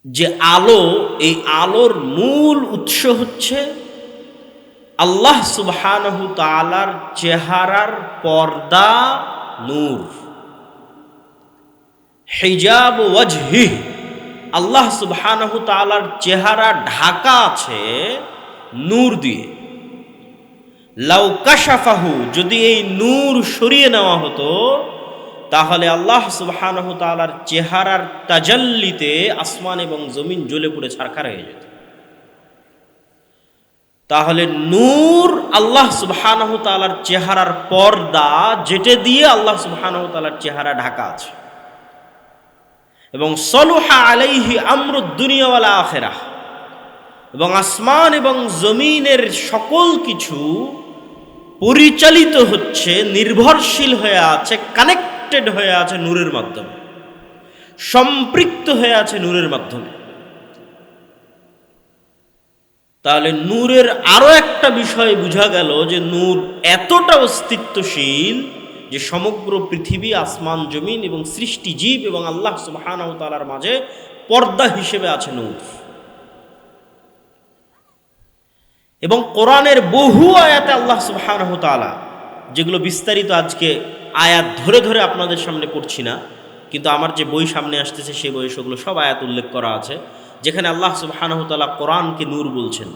যে আলো, এই আলোর মূল উৎস হচ্ছে আল্লাহ সুবহানাহু তাআলার চেহারার পর্দা, নূর। হিজাব ওয়াজহিহ, আল্লাহ সুবহানাহু তাআলার চেহারা ঢাকা আছে নূর দিয়ে। লাউ কাশাফাহু, যদি এই নূর সরিয়ে নেওয়া হতো তাহলে আল্লাহ সুবহানাহু তাআলার চেহারার তাজাল্লিতে আসমান এবং জমিন জ্বলে পুড়ে ছারখার হয়ে যেত। তাহলে নূর আল্লাহ সুবহানাহু তাআলার চেহারার পর্দা, যেটা দিয়ে আল্লাহ সুবহানাহু তাআলার চেহারা ঢাকা আছে। এবং সলুহা আলাইহি আমরুদ দুনিয়া ওয়াল আখিরাহ, এবং আসমান এবং জমিনের সকল কিছু পরিচালিত হচ্ছে, নির্ভরশীল হয়ে আছে, কানেক্টেড হয়ে আছে নূরের মাধ্যমে, সম্পৃক্ত হয়ে আছে নূরের মাধ্যমে। তাহলে নূরের আরো একটা বিষয় বোঝা গেল যে নূর এতটা অস্তিত্বশীল যে সমগ্র পৃথিবী, আসমান জমিন এবং সৃষ্টি জীব এবং আল্লাহ সুবহানাহু তাআলার মাঝে পর্দা হিসেবে আছে নূর। এবং কোরআনের বহু আয়াতে আল্লাহ সুবহানাহু তাআলা, যেগুলো বিস্তারিত আজকে আয়াত ধরে ধরে আপনাদের সামনে পড়ছি না, কিন্তু আমার যে বই সামনে আসতেছে সেই বইয়ে সেগুলো সব আয়াত উল্লেখ করা আছে, যেখানে আল্লাহ সুবহানাহু তাআলা কোরআনকে নূর বলছেন,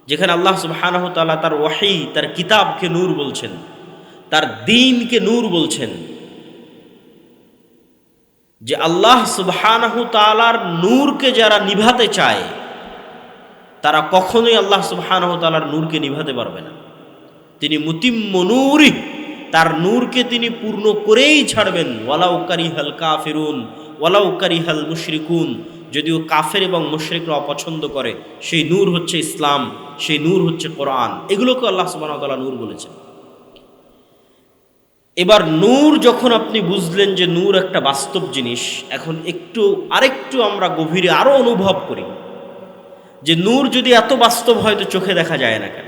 যেখানে আল্লাহ সুবহানাহু তাআলা তার ওয়াহি, তার কিতাবকে নূর বলছেন, তার দ্বীনকে নূর বলছেন। যে আল্লাহ সুবহানাহু তাআলার নূরকে যারা নিভাতে চায় তারা কখনোই আল্লাহ সুবহানাহু তাআলার নূরকে নিভাতে পারবে না। তিনি মুতিম্মু নূরি, তার নূরকে তিনি পূর্ণ করেই ছাড়বেন। ওয়ালাউ কারিহাল কাফিরুন ওয়ালাউ কারিহাল মুশরিকুন, যদিও কাফের এবং মুশরিকরা অপছন্দ করে, সেই নূর হচ্ছে ইসলাম, সেই নূর হচ্ছে কোরআন। এগুলোকে আল্লাহ সুবহানাহু তাআলা নূর বলেছেন। এবার নূর যখন আপনি বুঝলেন যে নূর একটা বাস্তব জিনিস, এখন আরেকটু আমরা গভীরে আরো অনুভব করি যে নূর যদি এত বাস্তব হয় তো চোখে দেখা যায় না কেন,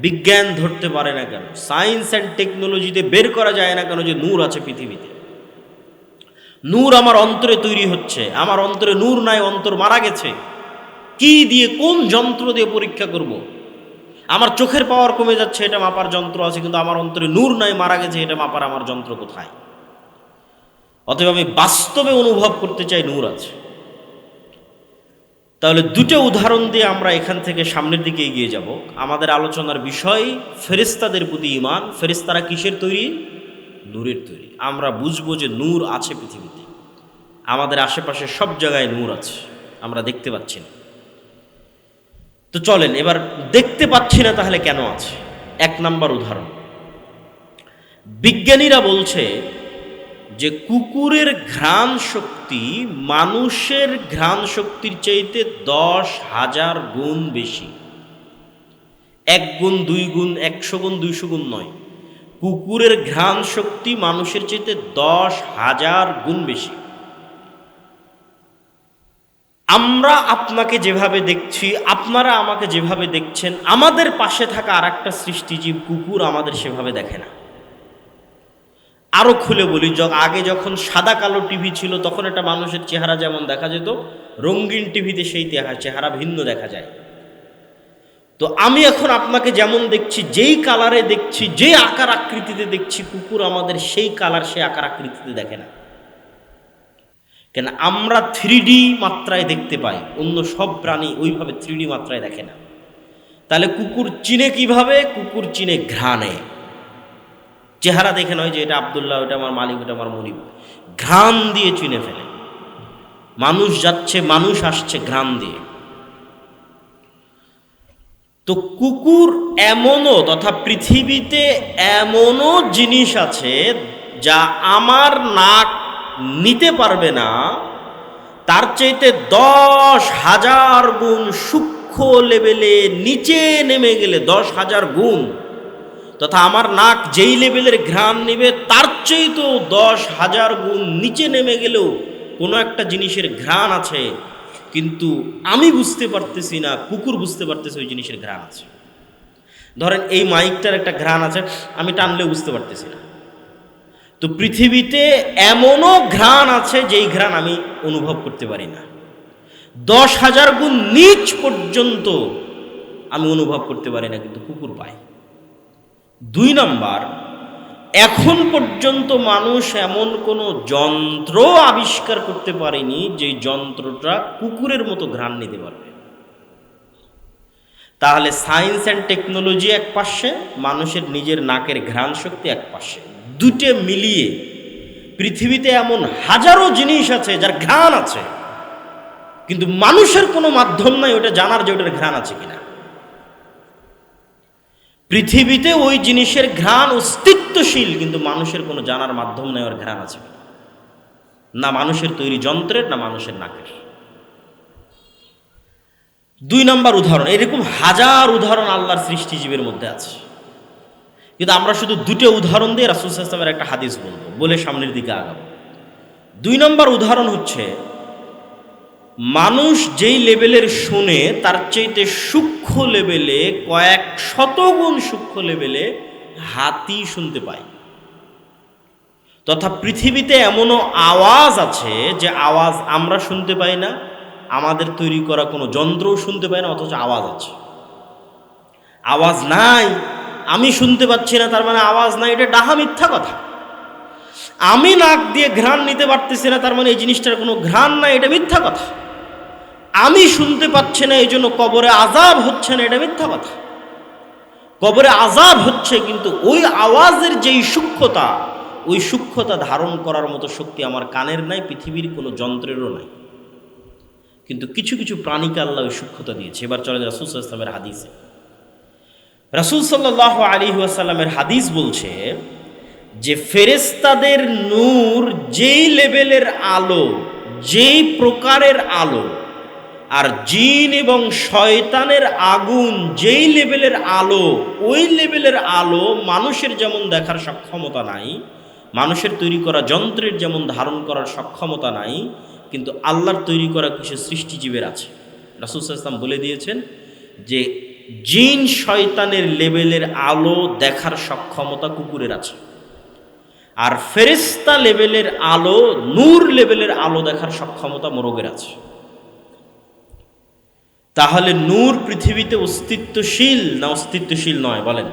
বিজ্ঞান ধরতে পারে না কেন, সায়েন্স অ্যান্ড টেকনোলজিতে বের করা যায় না কেন যে নূর আছে পৃথিবীতে। নূর আমার অন্তরে তৈরি হচ্ছে, আমার অন্তরে নূর নাই, অন্তর মারা গেছে। কি দিয়ে, কোন যন্ত্র দিয়ে পরীক্ষা করব? আমার চোখের পাওয়ার কমে যাচ্ছে, এটা মাপার যন্ত্র আছে, কিন্তু আমার অন্তরে নূর নাই, মারা গেছে, এটা মাপার আমার যন্ত্র কোথায়? অতএব আমি বাস্তবে অনুভব করতে চাই নূর আছে। তাহলে দুটো উদাহরণ দিয়ে আমরা এখান থেকে সামনের দিকে এগিয়ে যাব। আমাদের আলোচনার বিষয় ফেরেশতাদের প্রতি ঈমান। ফেরেশতারা কিসের তৈরি? নূরের তৈরি। আমরা বুঝবো যে নূর আছে পৃথিবীতে, আমাদের আশেপাশে সব জায়গায় নূর আছে, আমরা দেখতে পাচ্ছি না। তো চলেন এবার, দেখতে পাচ্ছি না তাহলে কেন আছে? এক নাম্বার উদাহরণ, বিজ্ঞানীরা বলছে যে কুকুরের ঘ্রাণ শক্তি মানুষের ঘ্রাণ শক্তির চাইতে 10,000 গুণ বেশি। 1 গুণ 2 গুণ 100 গুণ 200 গুণ নয়, কুকুরের ঘ্রাণ শক্তি মানুষের চাইতে 10,000 গুণ বেশি। আমরা আপনাকে যেভাবে দেখছি, আপনারা আমাকে যেভাবে দেখছেন, আমাদের পাশে থাকা আর একটা সৃষ্টিজীব কুকুর আমাদের সেভাবে দেখে না। আরো খুলে বলি, আগে যখন সাদা কালো টিভি ছিল তখন একটা মানুষের চেহারা যেমন দেখা যেত, রঙিন টিভিতে সেই চেহারা ভিন্ন দেখা যায়। তো আমি এখন আপনাকে যেমন দেখছি, যেই কালারে দেখছি, যে আকার আকৃতিতে দেখছি, কুকুর আমাদের সেই কালার, সেই আকার আকৃতিতে দেখে না। কেন? আমরা 3D মাত্রায় দেখতে পাই, অন্য সব প্রাণী ওইভাবে 3D মাত্রায় দেখে না। তাহলে কুকুর চিনে কিভাবে? কুকুর চিনে ঘ্রাণে। চেহারা দেখে নয় যে এটা আব্দুল্লাহ, ওটা আমার মালিক, ওটা আমার মনিব। ঘ্রাণ দিয়ে চিনে ফেলে। মানুষ যাচ্ছে, মানুষ আসছে, ঘ্রাণ দিয়ে। তো কুকুর এমনও, তথা পৃথিবীতে এমনও জিনিস আছে যা আমার নাক নিতে পারবে না, তার চাইতে 10,000 গুণ সূক্ষ্ম লেভেলে নিচে নেমে গেলে 10,000 গুণ, তথা আমার নাক যেই লেভেলের ঘ্রাণ নেবে তার চাইতেও 10,000 গুণ নিচে নেমে গেলেও কোনো একটা জিনিসের ঘ্রাণ আছে, কিন্তু আমি বুঝতে পারতেছি না, কুকুর বুঝতে পারতেছে ওই জিনিসের ঘ্রাণ আছে। ধরেন এই মাইকটার একটা ঘ্রাণ আছে, আমি টানলেও বুঝতে পারতেছি না। তো পৃথিবীতে এমনও ঘ্রাণ আছে যেই ঘ্রাণ আমি অনুভব করতে পারি না। 10,000 গুণ নিচ পর্যন্ত আমি অনুভব করতে পারি না, কিন্তু কুকুর পায়। 2 নাম্বার, এখন পর্যন্ত মানুষ এমন কোনো যন্ত্র আবিষ্কার করতে পারেনি যে যন্ত্রটা কুকুরের মতো ঘ্রাণ নিতে পারবে। তাহলে সায়েন্স অ্যান্ড টেকনোলজি এক পাশে, মানুষের নিজের নাকের ঘ্রাণ শক্তি এক পাশে, দুটো মিলিয়ে পৃথিবীতে এমন হাজারো জিনিস আছে যার ঘ্রাণ আছে, কিন্তু মানুষের কোনো মাধ্যম নাই ওটা জানার যে ওটার ঘ্রাণ আছে কিনা। পৃথিবীতে ওই জিনিসের ঘ্রাণ অস্তিত্বশীল, কিন্তু মানুষের কোনো জানার মাধ্যম নেই ওর ঘ্রাণ আছে কিনা, না মানুষের তৈরি যন্ত্রের, না মানুষের নাকের। 2 নাম্বার উদাহরণ, এরকম হাজার উদাহরণ আল্লাহর সৃষ্টিজীবের মধ্যে আছে, কিন্তু আমরা শুধু 2টো উদাহরণ দিয়ে রাসূল সাল্লাল্লাহু আলাইহি ওয়াসাল্লামের একটা হাদিস বলবো, বলে সামনের দিকে আগাবো। 2 নাম্বার উদাহরণ হচ্ছে, মানুষ যেই লেভেলের শুনে তার চাইতে সূক্ষ্ম লেভেলে, কয়েক শতগুণ সূক্ষ্ম লেভেলে হাতি শুনতে পায়। তথা পৃথিবীতে এমনও আওয়াজ আছে যে আওয়াজ আমরা শুনতে পাই না, আমাদের তৈরি করা কোনো যন্ত্রও শুনতে পায় না, অথচ আওয়াজ আছে। আওয়াজ নাই, আমি শুনতে পাচ্ছি না, তার মানে আওয়াজ নাই, এটা ডাহা মিথ্যা কথা। আমি নাক দিয়ে ঘ্রাণ নিতে পারতেছি না, তার মানে এই জিনিসটার কোনো ঘ্রাণ নাই, এটা মিথ্যা কথা। আমি শুনতে পাচ্ছি না, এই জন্য কবরে আযাব হচ্ছে না, এটা মিথ্যা কথা। কবরে আযাব হচ্ছে, কিন্তু ওই আওয়াজের যেই সূক্ষ্মতা, ওই সূক্ষ্মতা ধারণ করার মতো শক্তি আমার কানের নাই, পৃথিবীর কোনো যন্ত্রেরও নাই। কিন্তু কিছু কিছু প্রাণীকে আল্লাহ ওই সূক্ষ্মতা দিয়েছে। এবার চলে রাসূল সাল্লাল্লাহু আলাইহি ওয়াসাল্লামের হাদিসে। রাসূল সাল্লাল্লাহু আলাইহি ওয়াসাল্লামের হাদিস বলছে যে ফেরেশতাদের নূর যেই লেভেলের আলো, যেই প্রকারের আলো, আর জিন এবং শয়তানের আগুন যেই লেভেলের আলো, ওই লেভেলের আলো মানুষের যেমন দেখার সক্ষমতা নাই, মানুষের তৈরি করা যন্ত্রের যেমন ধারণ করার সক্ষমতা নাই, কিন্তু আল্লাহর তৈরি করা কিছু সৃষ্টিজীবের আছে। রাসূল সাল্লাল্লাহু আলাইহি ওয়াসাল্লাম বলে দিয়েছেন যে জিন শয়তানের লেভেলের আলো দেখার সক্ষমতা কুকুরের আছে, আর ফেরেশতা লেভেলের আলো, নূর লেভেলের আলো দেখার সক্ষমতা মোরগের আছে। তাহলে নূর পৃথিবীতে অস্তিত্বশীল না অস্তিত্বশীল নয়? বলেন,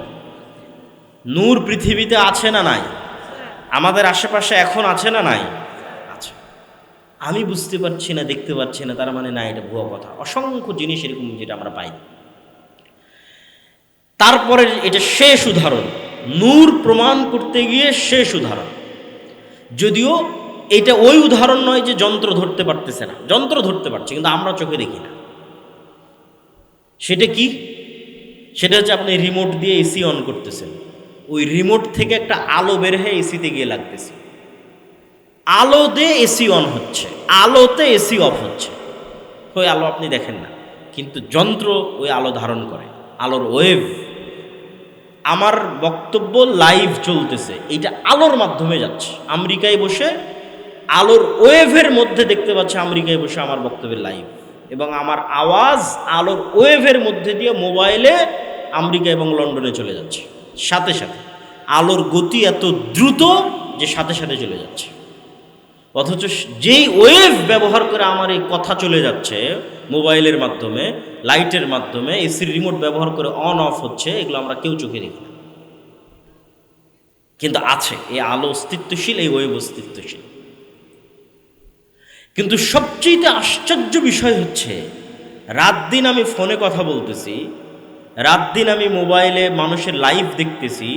নূর পৃথিবীতে আছে না নাই? আমাদের আশেপাশে এখন আছে না নাই? আছে। আমি বুঝতে পারছি না, দেখতে পাচ্ছি না, তার মানে না, এটা ভুয়া কথা। অসংখ্য জিনিস এরকম যেটা আমরা পাই। তারপরে এটা শেষ উদাহরণ, নূর প্রমাণ করতে গিয়ে শেষ উদাহরণ। যদিও এটা ওই উদাহরণ নয় যে যন্ত্র ধরতে পারতেছে না, যন্ত্র ধরতে পারছে, কিন্তু আমরা চোখে দেখি না। সেটা কি? সেটা হচ্ছে আপনি রিমোট দিয়ে এসি অন করতেছেন, ওই রিমোট থেকে একটা আলো বের হয়ে এসিতে গিয়ে লাগতেছে, আলো দিয়ে এসি অন হচ্ছে, আলোতে এসি অফ হচ্ছে। ওই আলো আপনি দেখেন না, কিন্তু যন্ত্র ওই আলো ধারণ করে, আলোর ওয়েভ। আমার বক্তব্য লাইভ চলতেছে, এইটা আলোর মাধ্যমে যাচ্ছে। আমেরিকায় বসে আলোর ওয়েভের মধ্যে দেখতে পাচ্ছে, আমেরিকায় বসে আমার বক্তব্যের লাইভ, এবং আমার আওয়াজ আলোর ওয়েভের মধ্যে দিয়ে মোবাইলে আমেরিকা এবং লন্ডনে চলে যাচ্ছে সাথে সাথে। আলোর গতি এত দ্রুত যে সাথে সাথে চলে যাচ্ছে, অথচ যেই ওয়েভ ব্যবহার করে আমার এই কথা চলে যাচ্ছে মোবাইলের মাধ্যমে, লাইটের মাধ্যমে, এসির রিমোট ব্যবহার করে অন অফ হচ্ছে, এগুলো আমরা কেউ চোখে দেখি না, কিন্তু আছে। এই আলো অস্তিত্বশীল, এই ওয়েভ অস্তিত্বশীল। কিন্তু সবচেয়ে আশ্চর্য বিষয় হচ্ছে, রাত দিন আমি ফোনে কথা বলতেছি, রাত দিন আমি মোবাইলে মানুষের লাইভ দেখতেছি,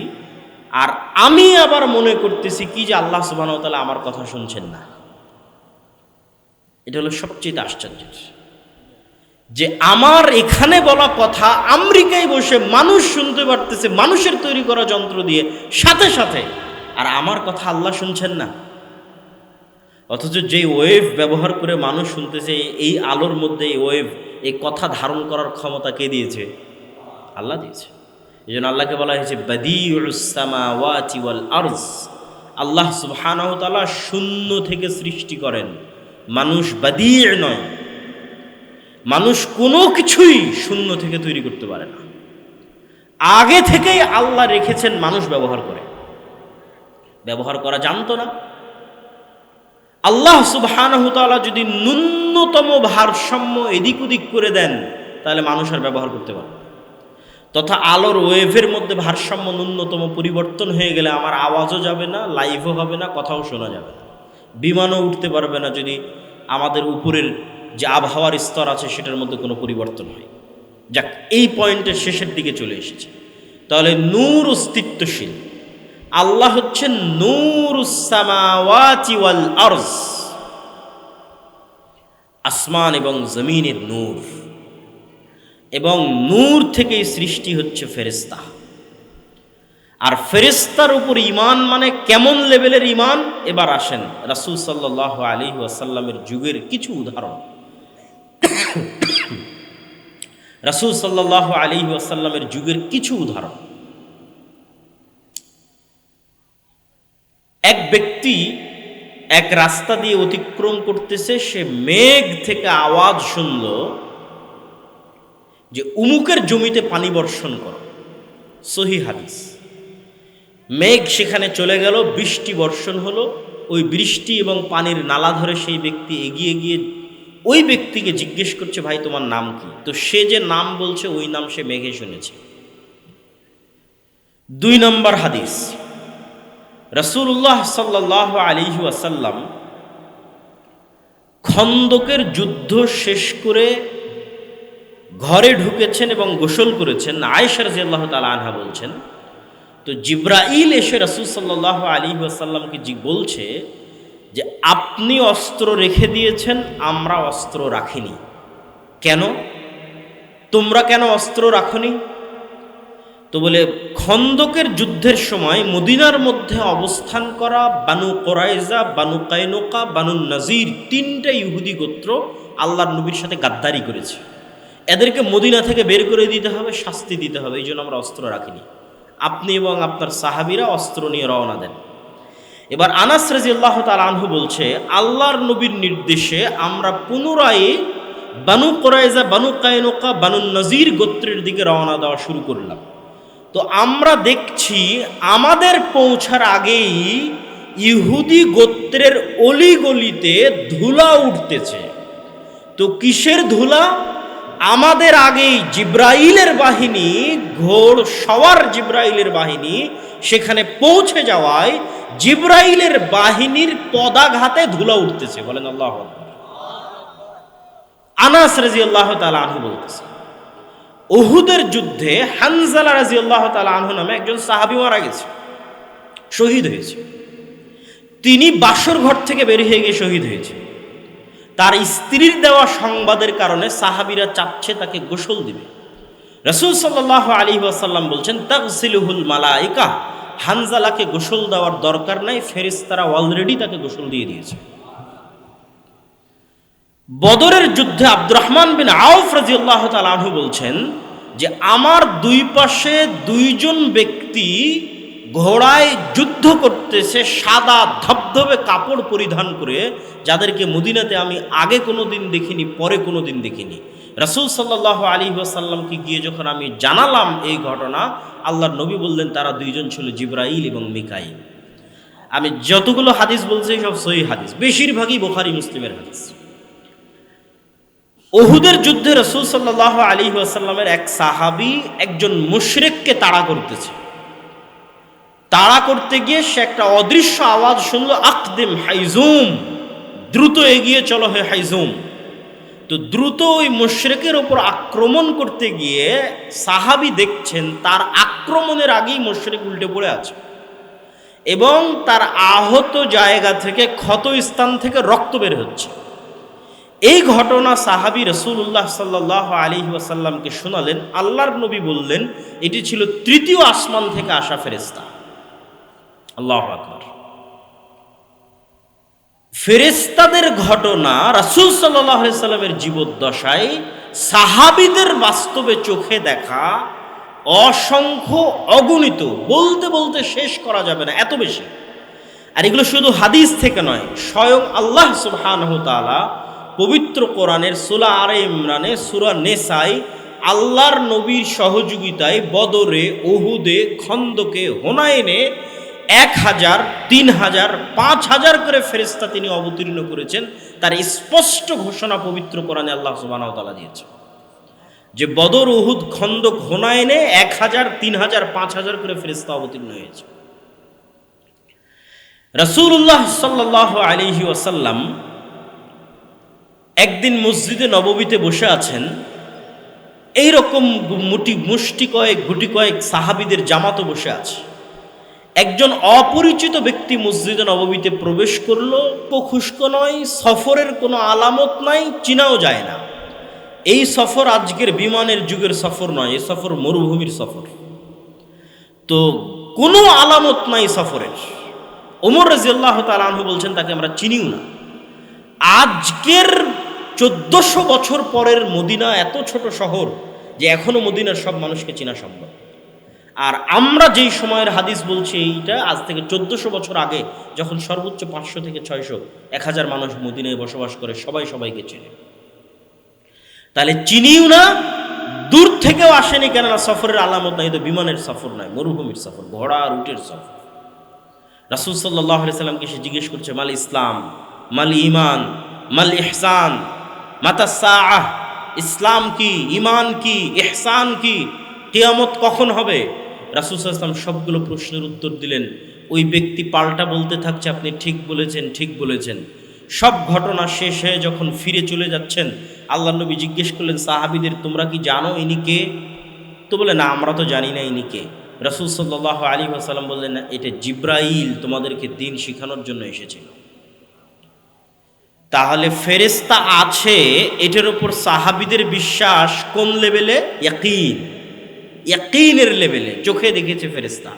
আর আমি আবার মনে করতেছি কি যে আল্লাহ সুবহানাহু ওয়া তাআলা আমার কথা শুনছেন না। এটা হলো সবচেয়ে আশ্চর্য, যে আমার এখানে বলা কথা আমেরিকায় বসে মানুষ শুনতে পারতেছে, মানুষের তৈরি করা যন্ত্র দিয়ে সাথে সাথে, আর আমার কথা আল্লাহ শুনছেন না। অথচ যে ওয়েভ ব্যবহার করে মানুষ শুনতেছে, এই আলোর মধ্যে এই ওয়েভ, এই কথা ধারণ করার ক্ষমতা কে দিয়েছে? আল্লাহ দিয়েছে। এই জন্য আল্লাহকে বলা হয়েছে বাদিউস সামাওয়াতি ওয়াল আরজ। আল্লাহ সুবহানাহু ওয়া তাআলা শূন্য থেকে সৃষ্টি করেন, মানুষ বাদিউ নয়। মানুষ কোনো কিছুই শূন্য থেকে তৈরি করতে পারে না, আগে থেকেই আল্লাহ রেখেছেন, মানুষ ব্যবহার করে। ব্যবহার করা জানতো না, আল্লাহ সুবহানাহু তাআলা যদি ন্যূনতম ভারসাম্য এদিক ওদিক করে দেন, তাহলে মানুষ আর ব্যবহার করতে পারবে। তথা আলোর ওয়েভের মধ্যে ভারসাম্য ন্যূনতম পরিবর্তন হয়ে গেলে আমার আওয়াজও যাবে না, লাইভও হবে না, কথাও শোনা যাবে না, বিমানও উঠতে পারবে না যদি আমাদের উপরের যে আবহাওয়ার স্তর আছে সেটার মধ্যে কোনো পরিবর্তন হয়। যাক, এই পয়েন্টের শেষের দিকে চলে এসেছে। তাহলে নূর অস্তিত্বশীল, আল্লাহ হচ্ছেন নূরুস সামাওয়াতি ওয়াল আরজ, আসমান এবং জমিনের নূর, এবং নূর থেকেই সৃষ্টি হচ্ছে ফেরেশতা। আর ফেরেশতার উপর ঈমান মানে কেমন লেভেলের ঈমান? এবার আসেন রাসূল সাল্লাল্লাহু আলাইহি ওয়াসাল্লামের যুগের কিছু উদাহরণ। রাসূল সাল্লাল্লাহু আলাইহি ওয়াসাল্লামের যুগের কিছু উদাহরণ। এক ব্যক্তি এক রাস্তা দিয়ে অতিক্রম করতেছে, সে মেঘ থেকে আওয়াজ শুনল যে উমুকের জমিতে পানি বর্ষণ করো। সহিহ হাদিস। মেঘ সেখানে চলে গেল, বৃষ্টি বর্ষণ হলো। ওই বৃষ্টি এবং পানির নালা ধরে সেই ব্যক্তি এগিয়ে গিয়ে ওই ব্যক্তিকে জিজ্ঞেস করছে, ভাই তোমার নাম কি? তো সে যে নাম বলছে ওই নাম সে মেঘে শুনেছে। 2 নম্বর হাদিস, রাসূলুল্লাহ সাল্লাল্লাহু আলাইহি ওয়াসাল্লাম খন্দকের যুদ্ধ শেষ করে ঘরে ঢুকেছেন এবং গোসল করেছেন। আয়েশা রাদিয়াল্লাহু তাআলা আনহা বলছেন, তো জিবরাইল এসে রাসূল সাল্লাল্লাহু আলাইহি ওয়াসাল্লামকে বলছে যে আপনি অস্ত্র রেখে দিয়েছেন, আমরা অস্ত্র রাখিনি। কেন? তোমরা কেন অস্ত্র রাখনি? তো বলে, খন্দকের যুদ্ধের সময় মদিনার মধ্যে অবস্থান করা বানু কোরাইজা, বানু কায়নুকা, বানু নাজির 3টা ইহুদি গোত্র আল্লাহর নবীর সাথে গাদ্দারি করেছে। এদেরকে মদিনা থেকে বের করে দিতে হবে, শাস্তি দিতে হবে, এই জন্য আমরা অস্ত্র রাখিনি। আপনি এবং আপনার সাহাবীরা অস্ত্র নিয়ে রওনা দেন। এবার আনাস রাদিয়াল্লাহু তাআলা আনহু বলছে, আল্লাহর নবীর নির্দেশে আমরা পুনরায় বানু কোরাইজা, বানু কায়নুকা, বানু নাজির গোত্রের দিকে রওনা দেওয়া শুরু করলাম। তো আমরা দেখছি আমাদের পৌঁছার আগেই ইহুদি গোত্রের অলিগলিতে ধুলা উঠতেছে। তো কিসের ধুলা? আমাদের আগেই জিব্রাইলের বাহিনী, ঘোড় সওয়ার জিব্রাইলের বাহিনী সেখানে পৌঁছে যাওয়ায় জিব্রাইলের বাহিনীর পদাঘাতে ধুলা উঠতেছে। বলেন আল্লাহু আকবার। আনাস রাদিয়াল্লাহু তাআলা আনহু বলতেছে, উহুদের যুদ্ধে হানজালা রাদিয়াল্লাহু তাআলা আনহু নামে একজন সাহাবী মারা গেছে, শহীদ হয়েছে। তিনি বাসর ঘর থেকে বের হয়ে গিয়ে শহীদ হয়েছে। তার স্ত্রীর দেওয়া সংবাদের কারণে সাহাবীরা চাচ্ছে তাকে গোসল দিবে। রাসূল সাল্লাল্লাহু আলাইহি ওয়াসাল্লাম বলছেন, তাগসিলুহুল মালায়েকা, হানজালাকে গোসল দেওয়ার দরকার নাই, ফেরেশতারা অলরেডি তাকে গোসল দিয়ে দিয়েছে। বদরের যুদ্ধে আব্দুর রহমান বিন আউফ রাদিয়াল্লাহু তাআলা আনহু বলছেন যে আমার দুই পাশে 2 জন ব্যক্তি ঘোড়ায় যুদ্ধ করতেছে, সাদা ধবধবে কাপড় পরিধান করে, যাদেরকে মদিনাতে আমি আগে কোনো দিন দেখিনি, পরে কোনো দিন দেখিনি। রাসূল সাল্লাল্লাহু আলাইহি ওয়াসাল্লামকে গিয়ে যখন আমি জানালাম এই ঘটনা, আল্লাহর নবী বললেন তারা 2 জন ছিল জিবরাইল এবং মিকাইল। আমি যতগুলো হাদিস বলছি সব সহিহ হাদিস, বেশিরভাগই বুখারী মুসলিমের হাদিস। উহুদের যুদ্ধে রাসূল সাল্লাল্লাহু আলাইহি ওয়াসাল্লামের এক সাহাবী একজন মুশরিককে তাড়া করতেছে। তাড়া করতে গিয়ে সে একটা অদৃশ্য আওয়াজ শুনলো, আকদিম হাইজুম, দ্রুত এগিয়ে চলো হে হাইজুম। তো দ্রুত ওই মুশরিকের ওপর আক্রমণ করতে গিয়ে সাহাবী দেখছেন তার আক্রমণের আগেই মুশরিক উল্টে পড়ে আছে এবং তার আহত জায়গা থেকে, ক্ষত স্থান থেকে রক্ত বের হচ্ছে। এই ঘটনা সাহাবী রাসূলুল্লাহ সাল্লাল্লাহু আলাইহি ওয়াসাল্লামকে শোনালেন। আল্লাহর নবী বললেন এটি ছিল 3য় আসমান থেকে আসা ফেরেশতা। আল্লাহু আকবার। ফেরেশতাদের ঘটনা রাসূল সাল্লাল্লাহু আলাইহি সাল্লামের জীবদ্দশায় সাহাবীদের বাস্তবে চোখে দেখা অসংখ্য, অগণিত, বলতে বলতে শেষ করা যাবে না, এত বেশি। আর এগুলো শুধু হাদিস থেকে নয়, স্বয়ং আল্লাহ সুবহানাহু ওয়া তাআলা পবিত্র কোরআনের সূরা আলে ইমরানে, সূরা নিসায় আল্লাহর নবীর সহযোগিতায় বদরে, উহুদে, খন্দকে, হুনাইনে 1000, 3000, 5000 করে ফেরেশতা তিনি অবতীর্ণ করেছেন। তার স্পষ্ট ঘোষণা পবিত্র কোরআনে আল্লাহ সুবহানাহু ওয়া তাআলা দিয়েছে যে বদর, উহুদ, খন্দক, হুনাইনে 1000, 3000, 5000 করে ফেরেশতা অবতীর্ণ হয়েছে। রাসূলুল্লাহ সাল্লাল্লাহু আলাইহি ওয়াসাল্লাম একদিন মসজিদে নববীতে বসে আছেন। এইরকম মুষ্টি কয়েক, গুটি কয়েক সাহাবীদের জামাতও বসে আছে। একজন অপরিচিত ব্যক্তি মসজিদে নববীতে প্রবেশ করলো। খুশকো নয়, সফরের কোনো আলামত নাই, চিনাও যায় না। এই সফর আজকের বিমানের যুগের সফর নয়, এই সফর মরুভূমির সফর। তো কোনো আলামত নাই সফরের। ওমর রাদিয়াল্লাহু তাআলা আনহু বলছেন তাকে আমরা চিনিও না। আজকের 1400 বছর পরের মদিনা এত ছোট শহর যে এখনো মদিনার সব মানুষকে চেনা সম্ভব। আর আমরা যেই সময়ের হাদিস বলছি এইটা আজ থেকে 1400 বছর আগে, যখন সর্বোচ্চ 500 থেকে 600, 1000 মানুষ মদিনায় বসবাস করে, সবাই সবাইকে চেনে। তাহলে চিনিও না, দূর থেকেও আসেনি, কেননা সফরের আলামত নাই। তো বিমানের সফর নয়, মরুভূমির সফর, ঘোড়া আর উটের সফর। রাসূল সাল্লাল্লাহু আলাইহি সাল্লামকে সে জিজ্ঞেস করছে, মাল ইসলাম, মাল ঈমান, মাল ইহসান, মাতা সাআহ। ইসলাম কি, ঈমান কি, ইহসান কি, কিয়ামত কখন হবে? রাসূল সাল্লাল্লাহু আলাইহি ওয়াসাল্লাম সবগুলো প্রশ্নের উত্তর দিলেন। ওই ব্যক্তি পাল্টা বলতে থাকছে, আপনি ঠিক বলেছেন, ঠিক বলেছেন। সব ঘটনা শেষ হয়ে যখন ফিরে চলে যাচ্ছেন, আল্লাহর নবী জিজ্ঞেস করলেন সাহাবীদের, তোমরা কি জানো ইনি কে? তো বলে, না, আমরা তো জানি না ইনি কে। রাসূল সাল্লাল্লাহু আলাইহি ওয়াসাল্লাম বললেন, না, এটা জিবরাইল তোমাদেরকে দ্বীন শেখানোর জন্য এসেছিল। তাহলে ফেরেশতা আছে, এটার উপর সাহাবীদের বিশ্বাস কোন লেভেলে? ইয়াকিন, ইয়াকিনের লেভেলে। চোখে দেখেছে ফেরেশতা,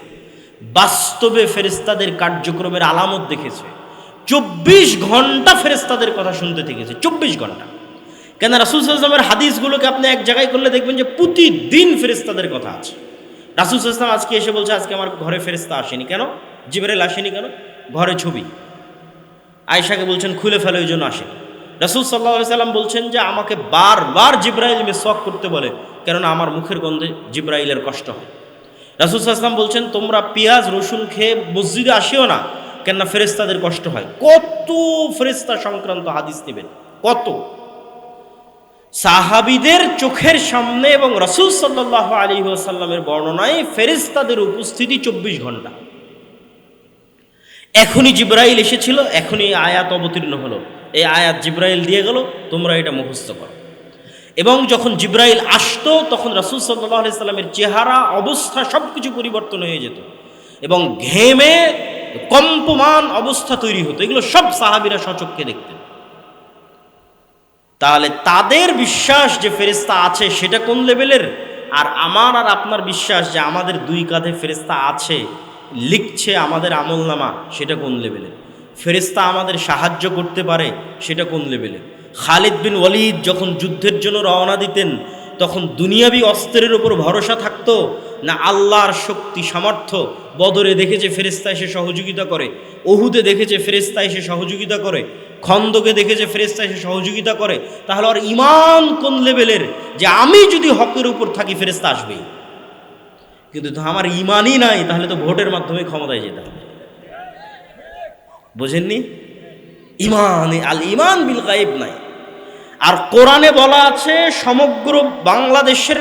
বাস্তবে ফেরেশতাদের কার্যক্রমের আলামত দেখেছে। 24 ঘন্টা ফেরেশতাদের কথা শুনতে থেকেছে, 24 ঘন্টা। কেন রাসূল সাল্লাল্লাহু আলাইহি ওয়াসাল্লামের হাদিসগুলোকে আপনি এক জায়গায় করলে দেখবেন যে প্রতিদিন ফেরেশতাদের কথা আছে। রাসূল সাল্লাল্লাহু আলাইহি ওয়াসাল্লাম আজকে এসে বলছে, আজকে আমার ঘরে ফেরেশতা আসেনি। কেন? জিবরাইল আসেনি কেন? ঘরে ছবি। আয়েশাকে বলছেন খুলে ফেলো, এই জন্য আসেনি। রাসূল সাল্লাল্লাহু আলাইহি ওয়াসাল্লাম বলছেন যে আমাকে বারবার জিবরাইল মিসওয়াক করতে বলে, কেননা আমার মুখের গন্ধে জিবরাইলের কষ্ট হয়। রাসূল সাল্লাল্লাহু আলাইহি ওয়াসাল্লাম বলছেন তোমরা পেঁয়াজ রসুন খেয়ে মসজিদে আসিও না, কেননা ফেরেশতাদের কষ্ট হয়। কত ফেরেশতা সংক্রান্ত হাদিস নেবেন, কত সাহাবীদের চোখের সামনে এবং রাসূল সাল্লাল্লাহু আলাইহি ওয়াসাল্লামের বর্ণনায় ফেরেশতাদের উপস্থিতি 24 ঘন্টা। এখনই জিবরাইল এসেছিল, এখনই আয়াত অবতীর্ণ হলো, এই আয়াত জিবরাইল দিয়ে গেল, তোমরা এটা মুখস্থ করো। এবং যখন জিবরাইল আসতো তখন রাসূল সাল্লাল্লাহু আলাইহি সাল্লামের চেহারা, অবস্থা সব কিছু পরিবর্তন হয়ে যেত এবং ঘেমে কম্পমান অবস্থা তৈরি হতো। এগুলো সব সাহাবীরা স্বচক্ষে দেখতেন। তাহলে তাদের বিশ্বাস যে ফেরেশতা আছে সেটা কোন লেভেলের? আর আমার আর আপনার বিশ্বাস যে আমাদের দুই কাঁধে ফেরেশতা আছে, লিখছে আমাদের আমলনামা, সেটা কোন লেভেলের? ফেরেশতা আমাদের সাহায্য করতে পারে, সেটা কোন লেভেলের? খালিদ বিন ওয়ালিদ যখন যুদ্ধের জন্য রওনা দিতেন তখন দুনিয়াবি অস্ত্রের উপর ভরসা থাকতো না আল্লাহর শক্তি সামর্থ্য? বদরে দেখেছে ফেরেশতা এসে সহযোগিতা করে, উহুদে দেখেছে ফেরেশতা এসে সহযোগিতা করে, খন্দকে দেখেছে ফেরেশতা এসে সহযোগিতা করে। তাহলে আর ঈমান কোন লেভেলের যে আমি যদি হকের উপর থাকি ফেরেশতা আসবেই? কিন্তু আমার ঈমানই নাই, তাহলে তো ভোটের মাধ্যমে ক্ষমতায় যেতে হবে। বোঝেননি? ঈমান, আল ঈমান বিল গায়ব নাই। আর কোরআনে বলা আছে সমগ্র বাংলাদেশের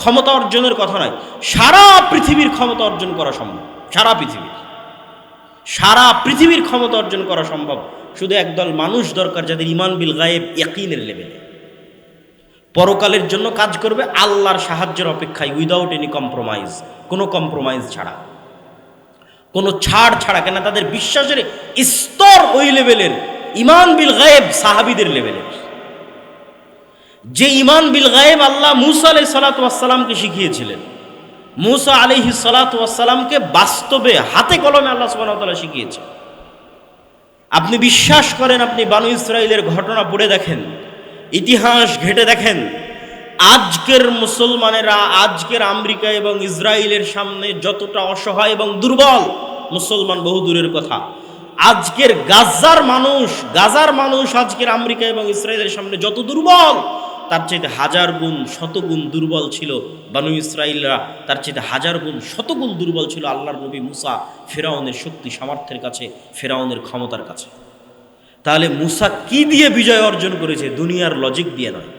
ক্ষমতা অর্জনের কথা নয়, সারা পৃথিবীর ক্ষমতা অর্জন করা সম্ভব। সারা পৃথিবীর ক্ষমতা অর্জন করা সম্ভব। শুধু একদল মানুষ দরকার যাদের ঈমান বিল গায়ব, ইয়াকিনের লেভেলে, পরকালের জন্য কাজ করবে আল্লাহর সাহায্যের অপেক্ষায়, উইদাউট এনি কম্প্রোমাইজ, কোনো কম্প্রোমাইজ ছাড়া, কোনো ছাড় ছাড়া। কেন তাদের বিশ্বাসের স্তর ওই লেভেলের, ঈমান বিল গায়ব সাহাবীদের লেভেলের। যে ঈমান বিল গায়ব আল্লাহ মূসা আলাইহিস সালাতু ওয়াস সালামকে শিখিয়েছিলেন, মূসা আলাইহিস সালাতু ওয়াস সালামকে বাস্তবে হাতে কলমে আল্লাহ সুবহানাহু ওয়া তাআলা শিখিয়েছেন। আপনি বিশ্বাস করেন, আপনি বানু ইসরাইলের ঘটনা পড়ে দেখেন, ইতিহাস ঘেটে দেখেন, আজকের মুসলমানেরা আজকের আমেরিকা এবং ইসরায়েলের সামনে যতটা অসহায় এবং দুর্বল, মুসলমান বহু দূরের কথা, আজকের গাজার মানুষ আজকের আমেরিকা এবং ইসরায়েলের সামনে যত দুর্বল, তার চাইতে হাজার গুণ শতগুণ দুর্বল ছিল বানু ইসরাইলরা, তার চাইতে হাজার গুণ শতগুণ দুর্বল ছিল আল্লাহর নবী মুসা ফেরাউনের শক্তি সামর্থ্যের কাছে, ফেরাউনের ক্ষমতার কাছে। তাহলে মুসা কি দিয়ে বিজয় অর্জন করেছে? দুনিয়ার লজিক দিয়ে নয়,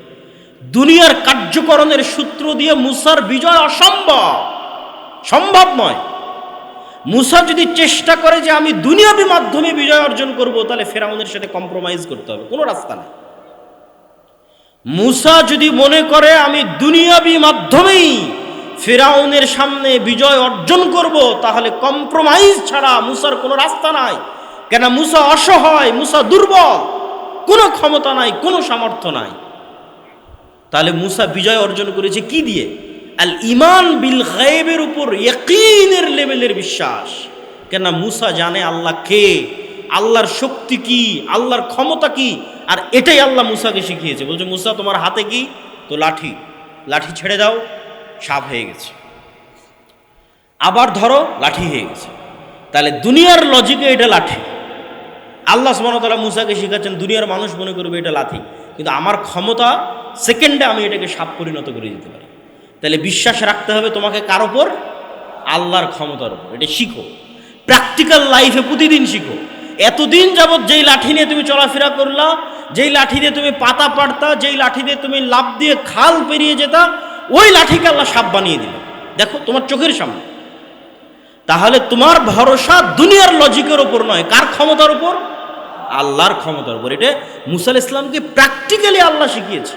দুনিয়ার কার্যকরণের সূত্র দিয়ে মুসার বিজয় অসম্ভব, সম্ভব নয়। মুসা যদি চেষ্টা করে যে আমি দুনিয়াবি মাধ্যমে বিজয় অর্জন করব, তাহলে ফেরাউনের সাথে কম্প্রোমাইজ করতে হবে, কোনো রাস্তা নেই। মুসা যদি মনে করে আমি দুনিয়াবি মাধ্যমেই ফেরাউনের সামনে বিজয় অর্জন করব, তাহলে কম্প্রোমাইজ ছাড়া মুসার কোনো রাস্তা নাই। কেন? মুসা অসহায়, মুসা দুর্বল, কোনো ক্ষমতা নাই, কোনো সামর্থ্য নাই। তাহলে মুসা বিজয় অর্জন করেছে কি দিয়ে? আল ইমান বিল গায়বের উপর ইয়াকিনের লেভেলের বিশ্বাস। কেন? মুসা জানে আল্লাহ কে, আল্লাহর শক্তি কি, আল্লাহর ক্ষমতা কি, আর এটাই আল্লাহ মুসাকে শিখিয়েছে। বলছে মুসা তোমার হাতে কি? তো লাঠি, লাঠি ছেড়ে দাও, সাপ হয়ে গেছে, আবার ধরো, লাঠি হয়ে গেছে। তাহলে দুনিয়ার লজিকে এটা লাঠি, আল্লাহ সুবহানাহু ওয়া তাআলা মুসাকে শিখাচ্ছেন দুনিয়ার মানুষ মনে করবে এটা লাঠি, কিন্তু আমার ক্ষমতা সেকেন্ডে আমি এটাকে সাপ পরিণত করে দিতে পারি। তাহলে বিশ্বাস রাখতে হবে তোমাকে কার ওপর? আল্লাহর ক্ষমতার উপর। এটা শিখো, প্র্যাকটিক্যাল লাইফে প্রতিদিন শিখো। এতদিন যাবৎ যেই লাঠি নিয়ে তুমি চলাফেরা করলা, যেই লাঠি দিয়ে তুমি পাতা পাড়তা, যেই লাঠি দিয়ে তুমি লাফ দিয়ে খাল পেরিয়ে যেতা, ওই লাঠিকে আল্লাহ সাপ বানিয়ে দিল, দেখো তোমার চোখের সামনে। তাহলে তোমার ভরসা দুনিয়ার লজিকের ওপর নয়, কার ক্ষমতার উপর? আল্লাহর ক্ষমতার উপর। এটা মুসা আলাইহিস সালামকে প্র্যাকটিক্যালি আল্লাহ শিখিয়েছে।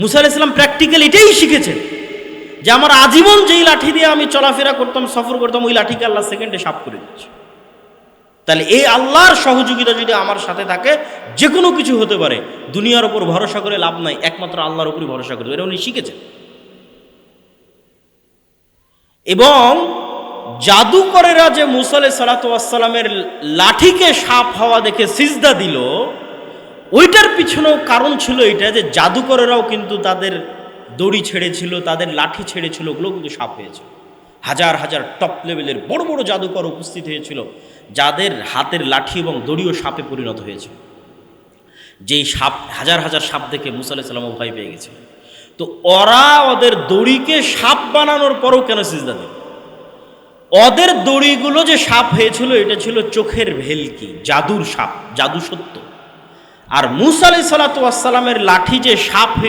মুসা আলাইহিস সালাম প্র্যাকটিক্যালি এটাই শিখেছেন যে আমার আজীবন যেই লাঠি দিয়ে আমি চলাফেরা করতাম, সফর করতাম, ওই লাঠিকে আল্লাহ সেকেন্ডে সাপ করে দিচ্ছে। তাহলে এই আল্লাহর সহযোগিতা যদি আমার সাথে থাকে, যে কোনো কিছু হতে পারে। দুনিয়ার উপর ভরসা করে লাভ নাই, একমাত্র আল্লাহর উপরই ভরসা করতে হবে, এটা উনি শিখেছেন। এবং জাদুকরেরা যে মুসা আলাইহিস সালাতু ওয়াস সালামের লাঠিকে সাপ হওয়া দেখে সিজদা দিল, ওইটার পিছনেও কারণ ছিল এটা যে জাদুকরেরাও কিন্তু তাদের দড়ি ছেড়েছিল, তাদের লাঠি ছেড়েছিল, ওগুলো কিন্তু সাপ হয়েছিল। হাজার হাজার টপ লেভেলের বড় বড় জাদুকর উপস্থিত হয়েছিল, যাদের হাতের লাঠি এবং দড়িও সাপে পরিণত হয়েছিল। যেই সাপ, হাজার হাজার সাপ দেখে মুসা আলাইহিস সালাম ভয় পেয়ে গেছিল। তো ওরা ওদের দড়িকে সাপ বানানোর পরও কেন সিজদা দিল? ওদের দড়িগুলো যে সাপ হয়েছিল, এটা ছিল চোখের ভেলকি, জাদুর সাপ, জাদু সত্য। আর মুসা আলাইহিস সালাতু ওয়াস সালামের লাঠি যে সাপ